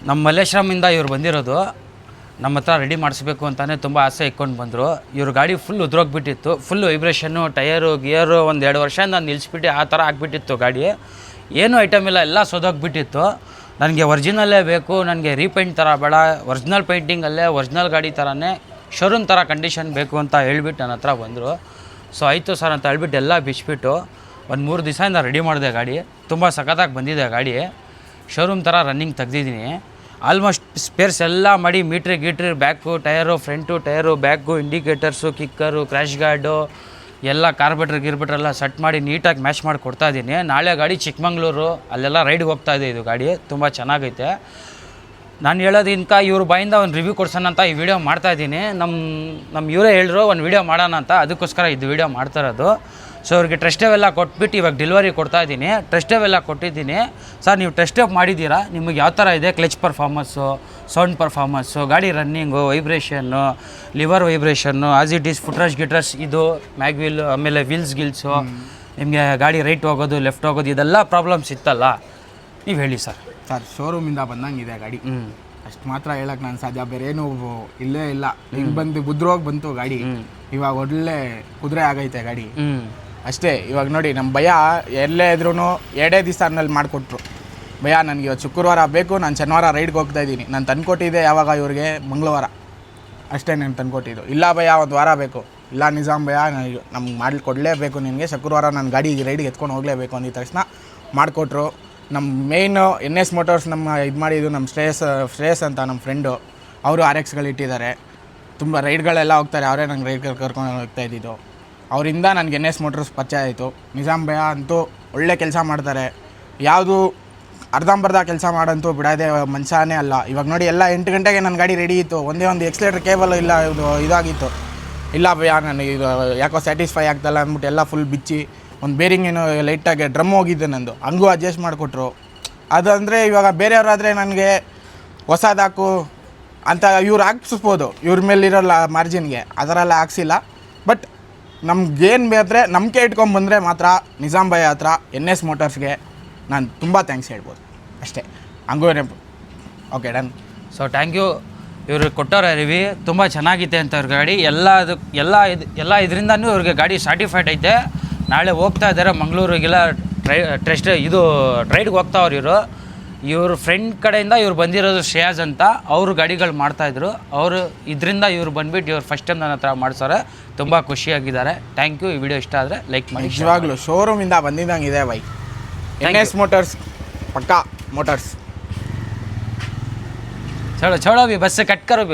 ನಮ್ಮ ಮಲ್ಲೇಶ್ವರಮಿಂದ ಇವ್ರು ಬಂದಿರೋದು. ನಮ್ಮ ಹತ್ರ ರೆಡಿ ಮಾಡಿಸ್ಬೇಕು ಅಂತಲೇ ತುಂಬ ಆಸೆ ಇಟ್ಕೊಂಡು ಬಂದರು. ಇವ್ರ ಗಾಡಿ ಫುಲ್ ಉದ್ರೋಗ್ಬಿಟ್ಟಿತ್ತು, ಫುಲ್ ವೈಬ್ರೇಷನ್ನು, ಟಯರು ಗಿಯರು. 1-2 ವರ್ಷ ನಾನು ನಿಲ್ಲಿಸ್ಬಿಟ್ಟು ಆ ಥರ ಆಗಿಬಿಟ್ಟಿತ್ತು ಗಾಡಿ. ಏನೂ ಐಟಮ್ ಇಲ್ಲ, ಎಲ್ಲ ಸೋದೋಗ್ಬಿಟ್ಟಿತ್ತು. ನನಗೆ ಒರಿಜಿನಲ್ಲೇ ಬೇಕು, ನನಗೆ ರೀಪೇಂಟ್ ಥರ ಬೇಡ, ಒರಿಜಿನಲ್ ಪೇಂಟಿಂಗಲ್ಲೇ ಒರಿಜಿನಲ್ ಗಾಡಿ ಥರನೇ ಶೋರೂಮ್ ಥರ ಕಂಡೀಷನ್ ಬೇಕು ಅಂತ ಹೇಳ್ಬಿಟ್ಟು ನನ್ನ ಹತ್ರ ಬಂದರು. ಸೊ ಆಯಿತು ಸರ್ ಅಂತ ಹೇಳ್ಬಿಟ್ಟು ಎಲ್ಲ ಬಿಚ್ಬಿಟ್ಟು 1-3 ದಿವಸದಿಂದ ರೆಡಿ ಮಾಡಿದೆ. ಗಾಡಿ ತುಂಬ ಸಖತ್ತಾಗಿ ಬಂದಿದೆ. ಗಾಡಿ ಶೋರೂಮ್ ಥರ ರನ್ನಿಂಗ್ ತೆಗ್ದಿದ್ದೀನಿ. ಆಲ್ಮೋಸ್ಟ್ ಸ್ಪೇರ್ಸ್ ಎಲ್ಲ ಮಾಡಿ ಮೀಟ್ರಿ back tyre, front tyre, back, indicators, kicker, crash guard ಎಲ್ಲ ಕಾರ್ಬೆಟ್ರೆಲ್ಲ ಸೆಟ್ ಮಾಡಿ ನೀಟಾಗಿ ಮ್ಯಾಚ್ ಮಾಡಿ ಕೊಡ್ತಾಯಿದ್ದೀನಿ. ನಾಳೆ ಗಾಡಿ ಚಿಕ್ಕಮಂಗ್ಳೂರು ಅಲ್ಲೆಲ್ಲ ರೈಡ್ಗೆ ಹೋಗ್ತಾಯಿದೆ. ಇದು ಗಾಡಿ ತುಂಬ ಚೆನ್ನಾಗೈತೆ. ನಾನು ಹೇಳೋದಕ್ಕಿಂತ ಇವ್ರ ಬಾಯಿಂದ ಒಂದು ರಿವ್ಯೂ ಕೊಡ್ಸೋಣ ಅಂತ ಈ ವಿಡಿಯೋ ಮಾಡ್ತಾಯಿದ್ದೀನಿ. ನಮ್ಮ ಇವರೇ ಹೇಳಿದ್ರು ಒಂದು ವಿಡಿಯೋ ಮಾಡೋಣ ಅಂತ, ಅದಕ್ಕೋಸ್ಕರ ಇದು ವಿಡಿಯೋ ಮಾಡ್ತಾಯಿರೋದು. ಸೊ ಅವ್ರಿಗೆ ಟೆಸ್ಟ್ ಡ್ರೈವ್ ಎಲ್ಲ ಕೊಟ್ಬಿಟ್ಟು ಇವಾಗ ಡೆಲಿವರಿ ಕೊಡ್ತಾಯಿದ್ದೀನಿ. ಟೆಸ್ಟ್ ಡ್ರೈವ್ ಎಲ್ಲ ಕೊಟ್ಟಿದ್ದೀನಿ. ಸರ್ ನೀವು ಟೆಸ್ಟ್ ಡ್ರೈವ್ ಮಾಡಿದ್ದೀರಾ, ನಿಮಗೆ ಯಾವ ಥರ ಇದೆ ಕ್ಲಚ್ ಪರ್ಫಾರ್ಮೆನ್ಸು, ಸೌಂಡ್ ಪರ್ಫಾರ್ಮೆನ್ಸು, ಗಾಡಿ running, vibration, lever vibration, as it is footrest ಗಿಟ್ರಶ್, ಇದು ಮ್ಯಾಗ್ವೀಲ್, ಆಮೇಲೆ ಗಿಲ್ಸು, ನಿಮಗೆ ಗಾಡಿ ರೈಟ್ ಹೋಗೋದು ಲೆಫ್ಟ್ ಹೋಗೋದು ಇದೆಲ್ಲ ಪ್ರಾಬ್ಲಮ್ಸ್ ಇತ್ತಲ್ಲ, ನೀವು ಹೇಳಿ ಸರ್. ಸರ್ ಶೋರೂಮಿಂದ ಬಂದಂಗಿದೆ ಗಾಡಿ, ಅಷ್ಟು ಮಾತ್ರ ಹೇಳಕ್ಕೆ ನಾನು ಸಾಧ್ಯ, ಬೇರೆ ಏನು ಇಲ್ಲೇ ಇಲ್ಲ. ಈಗ ಬಂದು ಬುದ್ರೋಗಿ ಬಂತು ಗಾಡಿ, ಇವಾಗ ಒಳ್ಳೆ ಕುದುರೆ ಆಗೈತೆ ಗಾಡಿ ಅಷ್ಟೇ. ಇವಾಗ ನೋಡಿ ನಮ್ಮ ಭಯ ಎಲ್ಲೇ ಇದ್ರೂ 2 ದಿವಸನಲ್ಲಿ ಮಾಡಿಕೊಟ್ರು. ಭಯ ನನಗೆ ಇವತ್ತು ಶುಕ್ರವಾರ ಬೇಕು, ನಾನು ಶನಿವಾರ ರೈಡ್ಗೆ ಹೋಗ್ತಾ ಇದ್ದೀನಿ. ನಾನು ತಂದ್ಕೊಟ್ಟಿದ್ದೆ ಯಾವಾಗ ಇವ್ರಿಗೆ ಮಂಗಳವಾರ ಅಷ್ಟೇ ನಾನು ತಂದ್ಕೊಟ್ಟಿದ್ದು. ಇಲ್ಲ ಭಯ 1 ವಾರ ಬೇಕು, ಇಲ್ಲ ನಿಜಾಮ್ ಭಯ ನಮ್ಗೆ ಮಾಡಿಕೊಡ್ಲೇಬೇಕು, ನಿನಗೆ ಶುಕ್ರವಾರ ನಾನು ಗಾಡಿ ರೈಡ್ಗೆ ಎತ್ಕೊಂಡು ಹೋಗಲೇಬೇಕು ಅಂದಿದ ತಕ್ಷಣ ಮಾಡಿಕೊಟ್ರು. ನಮ್ಮ ಮೇಯ್ನು NS ಮೋಟರ್ಸ್ ನಮ್ಮ ಇದು ಮಾಡಿದ್ದು ನಮ್ಮ ಶ್ರೇಯಸ್ ಅಂತ ನಮ್ಮ ಫ್ರೆಂಡು, ಅವರು RXಗಳು ಇಟ್ಟಿದ್ದಾರೆ. ತುಂಬ ರೈಡ್ಗಳೆಲ್ಲ ಹೋಗ್ತಾರೆ, ಅವರೇ ನಂಗೆ ರೈಡ್ಗಳು ಕರ್ಕೊಂಡು ಹೋಗ್ತಾ ಇದ್ದಿದ್ದು. ಅವರಿಂದ ನನಗೆ NS ಮೋಟರ್ಸ್ ಪರಿಚಯ ಆಯಿತು. ನಿಜಾಮ್ ಭಯ ಅಂತೂ ಒಳ್ಳೆ ಕೆಲಸ ಮಾಡ್ತಾರೆ, ಯಾವುದು ಅರ್ಧಂಬರ್ಧ ಕೆಲಸ ಮಾಡಂತೂ ಬಿಡೋದೇ ಮನುಷ್ಯನೇ ಅಲ್ಲ. ಇವಾಗ ನೋಡಿ ಎಲ್ಲ 8 ಗಂಟೆಗೆ ನನ್ನ ಗಾಡಿ ರೆಡಿ ಇತ್ತು, ಒಂದೇ ಒಂದು ಎಕ್ಸ್ಲೇಟರ್ ಕೇಬಲ್ ಇಲ್ಲ, ಇದಾಗಿತ್ತು. ಇಲ್ಲ ಭಯ ನನಗೆ ಇದು ಯಾಕೋ ಸ್ಯಾಟಿಸ್ಫೈ ಆಗ್ತಾಯಿಲ್ಲ ಅಂದ್ಬಿಟ್ಟು ಎಲ್ಲ ಫುಲ್ ಬಿಚ್ಚಿ, ಒಂದು ಬೇರಿಂಗ್ ಏನು ಲೈಟಾಗಿ ಡ್ರಮ್ ಹೋಗಿದ್ದೆ ನಂದು, ಹಂಗೂ ಅಡ್ಜಸ್ಟ್ ಮಾಡಿಕೊಟ್ರು. ಅದಂದರೆ ಇವಾಗ ಬೇರೆಯವರಾದರೆ ನನಗೆ ಹೊಸದಾಕು ಅಂತ ಇವ್ರು ಹಾಕ್ಸ್ಬೋದು, ಇವ್ರ ಮೇಲಿರೋಲ್ಲ ಮಾರ್ಜಿನ್ಗೆ, ಅದರೆಲ್ಲ ಹಾಕ್ಸಿಲ್ಲ. ಬಟ್ ನಮ್ಗೇನು ಬೇಕಾದ್ರೆ ನಂಬಿಕೆ ಇಟ್ಕೊಂಬಂದರೆ ಮಾತ್ರ ನಿಜಾಮ್ ಭಯ ಹತ್ರ NS ಮೋಟರ್ಸ್ಗೆ ನಾನು ತುಂಬ ಥ್ಯಾಂಕ್ಸ್ ಹೇಳ್ಬೋದು ಅಷ್ಟೇ. ಹಂಗೂ okay done. So thank you. ಇವ್ರಿಗೆ ಕೊಟ್ಟವ್ರೆ ರಿವ್ಯೂ ತುಂಬ ಚೆನ್ನಾಗಿದೆ ಅಂತ ಅವ್ರ ಗಾಡಿ ಎಲ್ಲ ಇದರಿಂದನೂ ಇವ್ರಿಗೆ ಗಾಡಿ ಸರ್ಟಿಫೈಡ್ ಐತೆ. ನಾಳೆ ಹೋಗ್ತಾ ಇದ್ದಾರೆ ಮಂಗಳೂರಿಗೆಲ್ಲ ಟೆಸ್ಟ್ ರೈಡ್ಗೆ ಹೋಗ್ತಾವ್ರು. ಇವ್ರ ಫ್ರೆಂಡ್ ಕಡೆಯಿಂದ ಇವ್ರು ಬಂದಿರೋದು ಶ್ರೇಯಾಸ್ ಅಂತ, ಅವರು ಗಾಡಿಗಳು ಮಾಡ್ತಾಯಿದ್ರು. ಅವರು ಇದರಿಂದ ಇವ್ರು ಬಂದುಬಿಟ್ಟು ಇವ್ರು ಫಸ್ಟ್ ಟೈಮ್ ನನ್ನ ಹತ್ರ ಮಾಡ್ಸೋರೆ. ತುಂಬ ಖುಷಿಯಾಗಿದ್ದಾರೆ. Thank you. ಈ ವಿಡಿಯೋ ಇಷ್ಟ ಆದರೆ ಲೈಕ್ ಮಾಡಿ. ನಿಜವಾಗ್ಲೂ ಶೋರೂಮಿಂದ ಬಂದಿದ್ದಂಗೆ ಇದೆ ಬೈ. NS ಮೋಟರ್ಸ್ ಪಕ್ಕಾ ಮೋಟರ್ಸ್. छोड़ो भी बस से कट करो भी